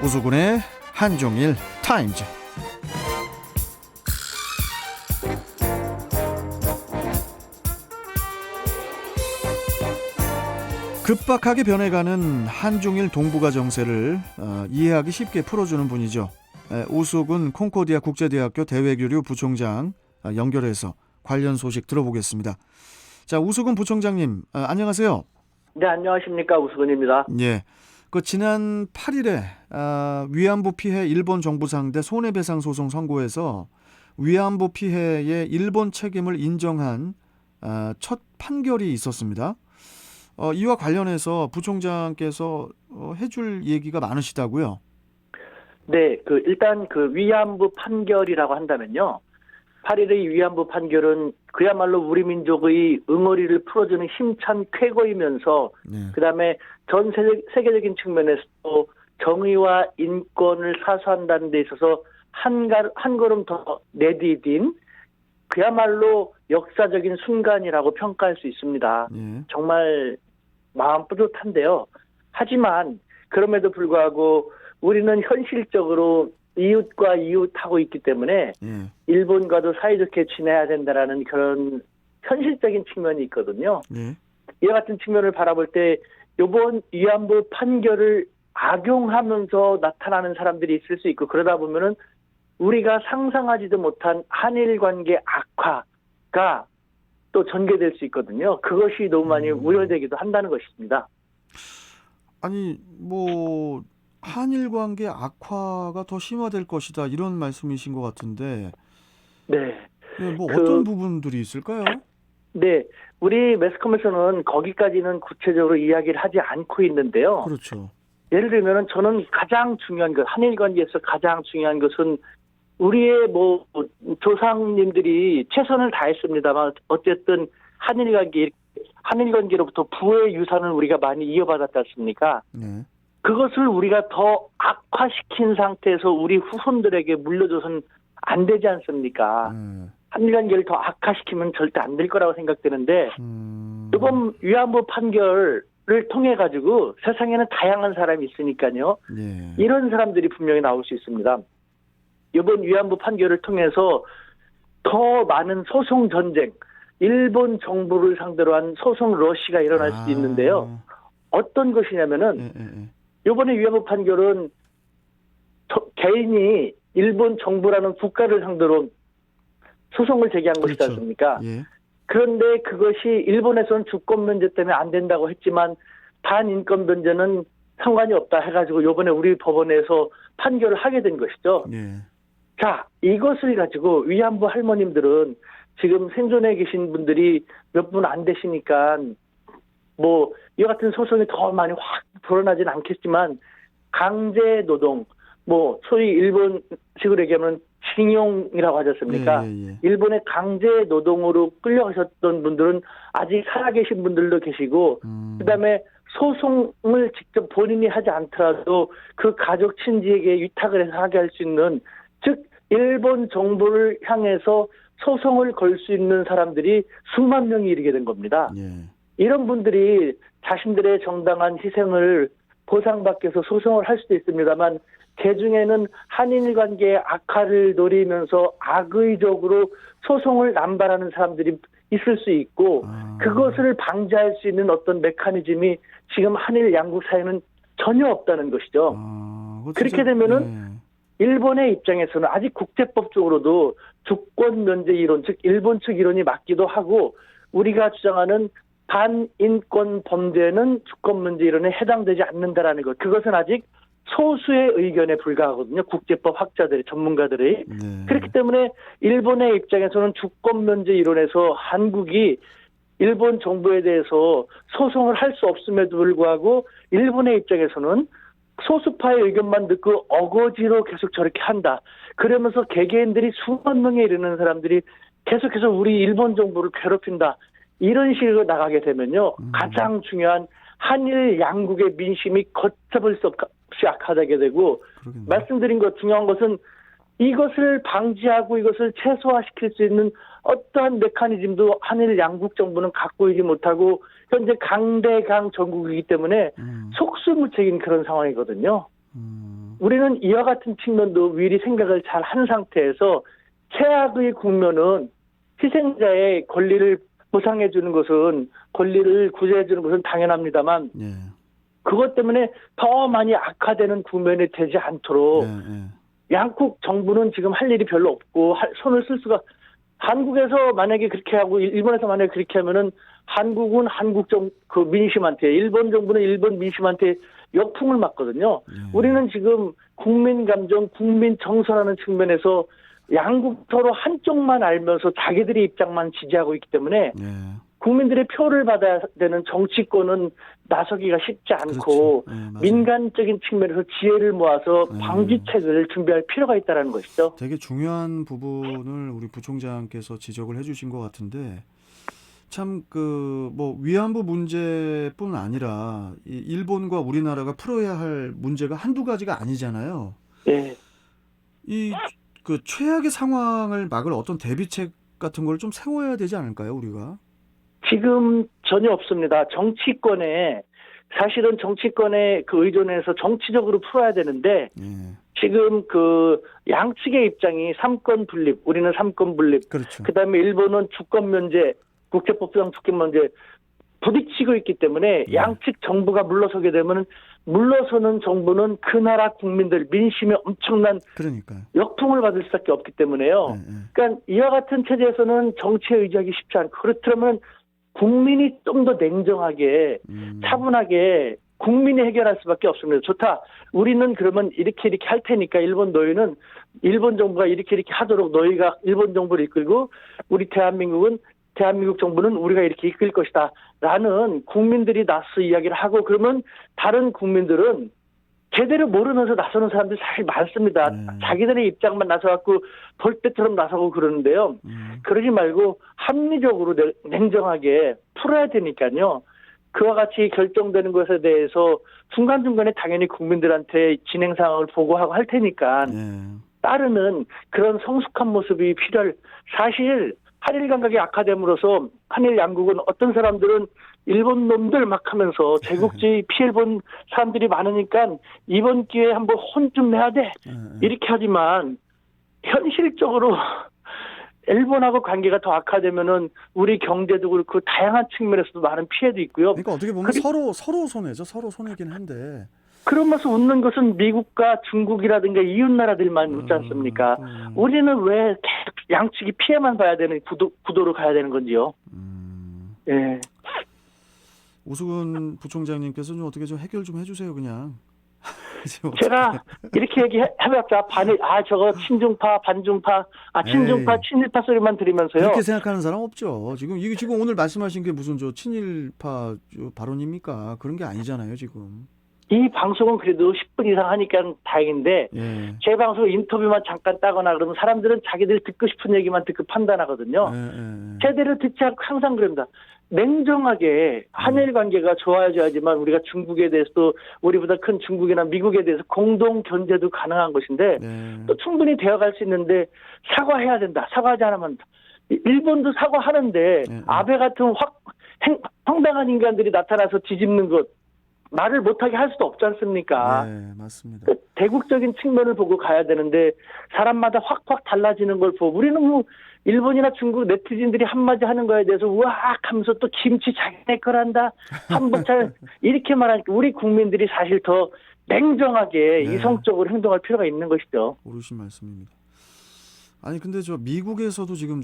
우수근의 한종일 타임즈. 급박하게 변해가는 한중일 동북아 정세를 이해하기 쉽게 풀어주는 분이죠. 우수근 콩코디아 국제대학교 대외교류 부총장 연결해서 관련 소식 들어보겠습니다. 자, 우수근 부총장님, 안녕하세요. 네, 안녕하십니까. 우수근입니다. 예, 지난 8일에 위안부 피해 일본 정부 상대 손해배상 소송 선고에서 위안부 피해의 일본 책임을 인정한 첫 판결이 있었습니다. 이와 관련해서 부총장께서 해줄 얘기가 많으시다고요? 네, 일단 위안부 판결이라고 한다면요. 8일의 위안부 판결은 그야말로 우리 민족의 응어리를 풀어주는 힘찬 쾌거이면서 네. 그다음에 전 세계적인 측면에서도 정의와 인권을 사수한다는 데 있어서 한 걸음 더 내디딘 그야말로 역사적인 순간이라고 평가할 수 있습니다. 예. 정말 마음 뿌듯한데요. 하지만 그럼에도 불구하고 우리는 현실적으로 이웃과 이웃하고 있기 때문에 예. 일본과도 사이좋게 지내야 된다라는 그런 현실적인 측면이 있거든요. 예. 이와 같은 측면을 바라볼 때 이번 위안부 판결을 악용하면서 나타나는 사람들이 있을 수 있고 그러다 보면은 우리가 상상하지도 못한 한일 관계 악화가 또 전개될 수 있거든요. 그것이 너무 많이 우려되기도 한다는 것입니다. 아니, 한일 관계 악화가 더 심화될 것이다, 이런 말씀이신 것 같은데, 네. 어떤 부분들이 있을까요? 네. 우리 매스컴에서는 거기까지는 구체적으로 이야기를 하지 않고 있는데요. 그렇죠. 예를 들면 저는 가장 중요한 것, 한일 관계에서 가장 중요한 것은 우리의 조상님들이 최선을 다했습니다만 어쨌든 한일 관계로부터 부의 유산을 우리가 많이 이어받았지 않습니까? 네. 그것을 우리가 더 악화시킨 상태에서 우리 후손들에게 물려줘서는 안 되지 않습니까? 한일 관계를 더 악화시키면 절대 안 될 거라고 생각되는데 이번 위안부 판결을 통해 가지고 세상에는 다양한 사람이 있으니까요. 네. 이런 사람들이 분명히 나올 수 있습니다. 이번 위안부 판결을 통해서 더 많은 소송 전쟁, 일본 정부를 상대로 한 소송 러시가 일어날 수 있는데요. 어떤 것이냐면은 이번에 위안부 판결은 개인이 일본 정부라는 국가를 상대로 소송을 제기한 것이지 그렇죠. 않습니까? 예. 그런데 그것이 일본에서는 주권 면제 때문에 안 된다고 했지만 반인권 면제는 상관이 없다 해가지고 이번에 우리 법원에서 판결을 하게 된 것이죠. 예. 자, 이것을 가지고 위안부 할머님들은 지금 생존해 계신 분들이 몇 분 안 되시니까 이와 같은 소송이 더 많이 확 불어나진 않겠지만 강제 노동, 소위 일본식으로 얘기하면 징용이라고 하지 않습니까? 예. 일본의 강제 노동으로 끌려가셨던 분들은 아직 살아계신 분들도 계시고 그다음에 소송을 직접 본인이 하지 않더라도 그 가족 친지에게 위탁을 해서 하게 할 수 있는 즉 일본 정부를 향해서 소송을 걸 수 있는 사람들이 수만 명이 이르게 된 겁니다. 예. 이런 분들이 자신들의 정당한 희생을 보상받기 위해서 소송을 할 수도 있습니다만 개중에는 한일 관계의 악화를 노리면서 악의적으로 소송을 남발하는 사람들이 있을 수 있고 그것을 방지할 수 있는 어떤 메커니즘이 지금 한일 양국 사이에는 전혀 없다는 것이죠. 그렇게 되면은 일본의 입장에서는 아직 국제법적으로도 주권 면제 이론, 즉 일본 측 이론이 맞기도 하고 우리가 주장하는 반인권 범죄는 주권 면제 이론에 해당되지 않는다라는 것. 그것은 아직 소수의 의견에 불과하거든요. 국제법 학자들이, 전문가들이. 네. 그렇기 때문에 일본의 입장에서는 주권 면제 이론에서 한국이 일본 정부에 대해서 소송을 할 수 없음에도 불구하고 일본의 입장에서는 소수파의 의견만 듣고 어거지로 계속 저렇게 한다. 그러면서 개개인들이 수만 명에 이르는 사람들이 계속해서 우리 일본 정부를 괴롭힌다. 이런 식으로 나가게 되면요. 가장 중요한 한일 양국의 민심이 걷잡을 수 없이 악화되게 되고 그러겠네. 말씀드린 것 중요한 것은 이것을 방지하고 이것을 최소화시킬 수 있는 어떠한 메커니즘도 한일 양국 정부는 갖고 있지 못하고 현재 강대강 전국이기 때문에 속수무책인 그런 상황이거든요. 우리는 이와 같은 측면도 미리 생각을 잘 한 상태에서 최악의 국면은 희생자의 권리를 보상해 주는 것은 권리를 구제해 주는 것은 당연합니다만 예. 그것 때문에 더 많이 악화되는 국면이 되지 않도록 예, 예. 양국 정부는 지금 할 일이 별로 없고 손을 쓸 수가 한국에서 만약에 그렇게 하고 일본에서 만약에 그렇게 하면은 한국은 그 민심한테 일본 정부는 일본 민심한테 역풍을 맞거든요. 우리는 지금 국민 감정, 국민 정서라는 측면에서 양국 서로 한쪽만 알면서 자기들의 입장만 지지하고 있기 때문에 예. 국민들의 표를 받아야 되는 정치권은 나서기가 쉽지 않고 그렇죠. 예, 맞아요. 민간적인 측면에서 지혜를 모아서 예. 방지책을 준비할 필요가 있다는 것이죠. 되게 중요한 부분을 우리 부총장께서 지적을 해주신 것 같은데 참 그 뭐 위안부 문제뿐 아니라 이 일본과 우리나라가 풀어야 할 문제가 한두 가지가 아니잖아요. 예. 이 그 최악의 상황을 막을 어떤 대비책 같은 걸 좀 세워야 되지 않을까요, 우리가? 지금 전혀 없습니다. 사실은 정치권에 그 의존해서 정치적으로 풀어야 되는데 예. 지금 그 양측의 입장이 삼권 분립, 우리는 삼권 분립, 그렇죠. 그다음에 일본은 주권 면제, 국제법상 주권 면제 부딪히고 있기 때문에 양측 정부가 물러서게 되면 물러서는 정부는 그 나라 국민들 민심에 엄청난 그러니까요. 역풍을 받을 수밖에 없기 때문에요. 예, 예. 그러니까 이와 같은 체제에서는 정치에 의지하기 쉽지 않고 그렇다면 국민이 좀 더 냉정하게 차분하게 국민이 해결할 수밖에 없습니다. 좋다. 우리는 그러면 이렇게 할 테니까 일본 정부가 이렇게 하도록 너희가 일본 정부를 이끌고 우리 대한민국 정부는 우리가 이렇게 이끌 것이다. 라는 국민들이 나서 이야기를 하고 그러면 다른 국민들은 제대로 모르면서 나서는 사람들이 사실 많습니다. 자기들의 입장만 나서갖고 벌떼처럼 나서고 그러는데요. 그러지 말고 합리적으로 냉정하게 풀어야 되니까요. 그와 같이 결정되는 것에 대해서 중간중간에 당연히 국민들한테 진행 상황을 보고하고 할 테니까 따르는 그런 성숙한 모습이 사실 한일 감각이 악화됨으로써 한일 양국은 어떤 사람들은 일본 놈들 막 하면서 제국주의 피해를 본 사람들이 많으니까 이번 기회에 한번 혼 좀 내야 돼. 이렇게 하지만 현실적으로 일본하고 관계가 더 악화되면은 우리 경제도 그렇고 다양한 측면에서도 많은 피해도 있고요. 그러니까 어떻게 보면 서로 손해죠. 서로 손해긴 한데. 그러면서 웃는 것은 미국과 중국이라든가 이웃 나라들만 웃지 않습니까? 우리는 왜 계속 양측이 피해만 봐야 되는 구도로 가야 되는 건지요? 예. 오수근 부총장님께서 좀 어떻게 좀 해결 좀 해주세요, 그냥. 제가 이렇게 얘기해봤자 저거 친중파, 반중파, 친중파, 에이. 친일파 소리만 들으면서요. 그렇게 생각하는 사람 없죠. 지금 오늘 말씀하신 게 무슨 친일파 발언입니까? 그런 게 아니잖아요, 지금. 이 방송은 그래도 10분 이상 하니까 다행인데 예. 제 방송 인터뷰만 잠깐 따거나 그러면 사람들은 자기들 듣고 싶은 얘기만 듣고 판단하거든요. 제대로 듣지 않고 항상 그럽니다. 냉정하게 한일 관계가 좋아져야지만 우리가 중국에 대해서도 우리보다 큰 중국이나 미국에 대해서 공동 견제도 가능한 것인데 또 충분히 되어갈 수 있는데 사과해야 된다. 사과하지 않으면 일본도 사과하는데 아베 같은 황당한 인간들이 나타나서 뒤집는 것 말을 못하게 할 수도 없지 않습니까? 네, 맞습니다. 대국적인 측면을 보고 가야 되는데 사람마다 확확 달라지는 걸 보고 우리는 뭐 일본이나 중국 네티즌들이 한마디 하는 거에 대해서 우악 하면서 또 김치 자기네 거란다 한복잘 이렇게 말하니까 우리 국민들이 사실 더 냉정하게 이성적으로 행동할 필요가 있는 것이죠. 옳으신 말씀입니다. 아니 근데 미국에서도 지금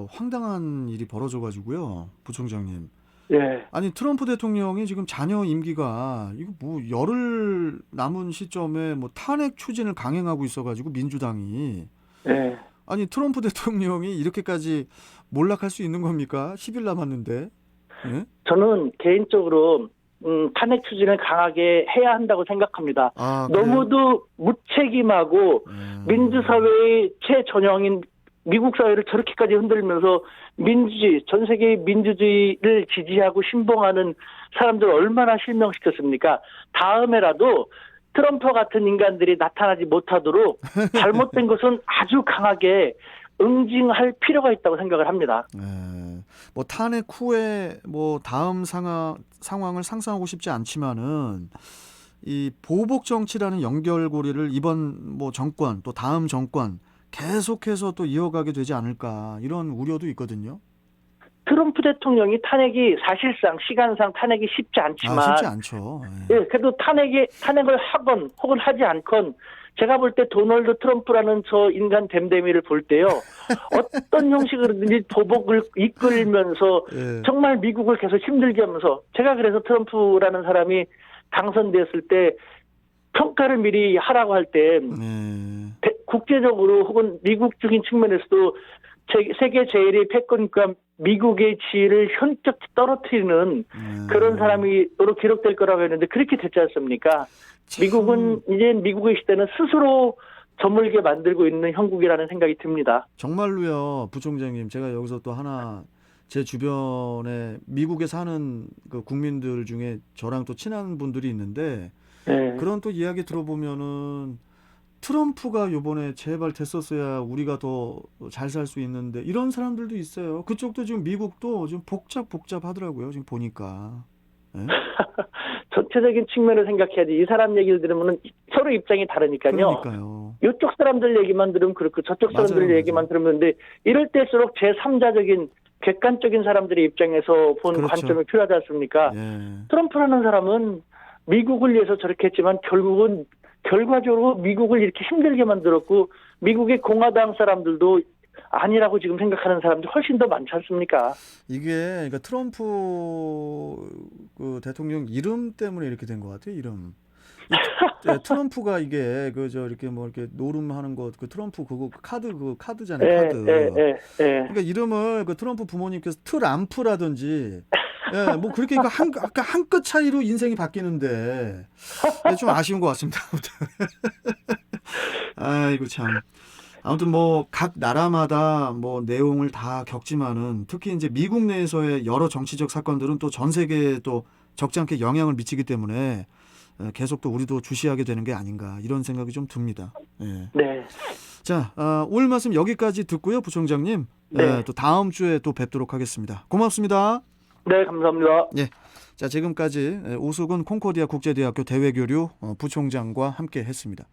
황당한 일이 벌어져가지고요, 부총장님. 예. 아니 트럼프 대통령이 지금 잔여 임기가 이거 뭐 열흘 남은 시점에 뭐 탄핵 추진을 강행하고 있어가지고 민주당이 예. 아니 트럼프 대통령이 이렇게까지 몰락할 수 있는 겁니까? 10일 남았는데. 예? 저는 개인적으로 탄핵 추진을 강하게 해야 한다고 생각합니다. 너무도 무책임하고 민주사회의 최전형인 미국 사회를 저렇게까지 흔들면서 전 세계의 민주주의를 지지하고 신봉하는 사람들 얼마나 실명시켰습니까? 다음에라도 트럼프 같은 인간들이 나타나지 못하도록 잘못된 것은 아주 강하게 응징할 필요가 있다고 생각을 합니다. 뭐 탄핵 후에 뭐 다음 상황을 상상하고 싶지 않지만은 이 보복 정치라는 연결고리를 이번 뭐 정권 또 다음 정권 계속해서 또 이어가게 되지 않을까 이런 우려도 있거든요. 트럼프 대통령이 탄핵이 사실상 시간상 탄핵이 쉽지 않지만 쉽지 않죠. 예. 예, 그래도 탄핵을 하건 혹은 하지 않건 제가 볼 때 도널드 트럼프라는 저 인간 댐댐이를 볼 때요. 어떤 형식으로든지 보복을 이끌면서 예. 정말 미국을 계속 힘들게 하면서 제가 그래서 트럼프라는 사람이 당선됐을 때 평가를 미리 하라고 할 때 예. 국제적으로 혹은 미국적인 측면에서도 세계 제1의 패권과 미국의 지위를 현저히 떨어뜨리는 그런 사람이로 기록될 거라고 했는데 그렇게 됐지 않습니까? 미국은 이제 미국의 시대는 스스로 저물게 만들고 있는 형국이라는 생각이 듭니다. 정말로요, 부총장님. 제가 여기서 또 하나 제 주변에 미국에 사는 그 국민들 중에 저랑 또 친한 분들이 있는데 네. 그런 또 이야기 들어보면은 트럼프가 요번에 제발 됐었어야 우리가 더 잘 살 수 있는데 이런 사람들도 있어요. 그쪽도 지금 미국도 좀 복잡하더라고요. 지금 보니까. 예? 전체적인 측면을 생각해야지 이 사람 얘기를 들으면 서로 입장이 다르니까요. 그러니까요. 이쪽 사람들 얘기만 들으면 그렇고 저쪽 사람들 맞아요. 얘기만 들으면 근데 이럴 때일수록 제3자적인 객관적인 사람들의 입장에서 본 그렇죠. 관점이 필요하지 않습니까? 예. 트럼프라는 사람은 미국을 위해서 저렇게 했지만 결국은 결과적으로 미국을 이렇게 힘들게 만들었고 미국의 공화당 사람들도 아니라고 지금 생각하는 사람들이 훨씬 더 많지 않습니까? 이게 그러니까 트럼프 그 대통령 이름 때문에 이렇게 된 것 같아요. 이름. 트럼프가 이게 그저 이렇게 뭐 이렇게 노름하는 것 그 트럼프 그거 카드잖아요. 카드. 그러니까 이름을 그 트럼프 부모님께서 트럼프라든지 예, 뭐 그렇게 한 끗 차이로 인생이 바뀌는데 좀 아쉬운 것 같습니다. 아이고 참. 아무튼 뭐 각 나라마다 뭐 내용을 다 겪지만은 특히 이제 미국 내에서의 여러 정치적 사건들은 또 전 세계에 또 적지 않게 영향을 미치기 때문에 계속 또 우리도 주시하게 되는 게 아닌가 이런 생각이 좀 듭니다. 예. 네. 자, 오늘 말씀 여기까지 듣고요, 부총장님. 네. 또 다음 주에 또 뵙도록 하겠습니다. 고맙습니다. 네, 감사합니다. 예. 자, 지금까지 오수근 콩코디아 국제대학교 대외교류 부총장과 함께 했습니다.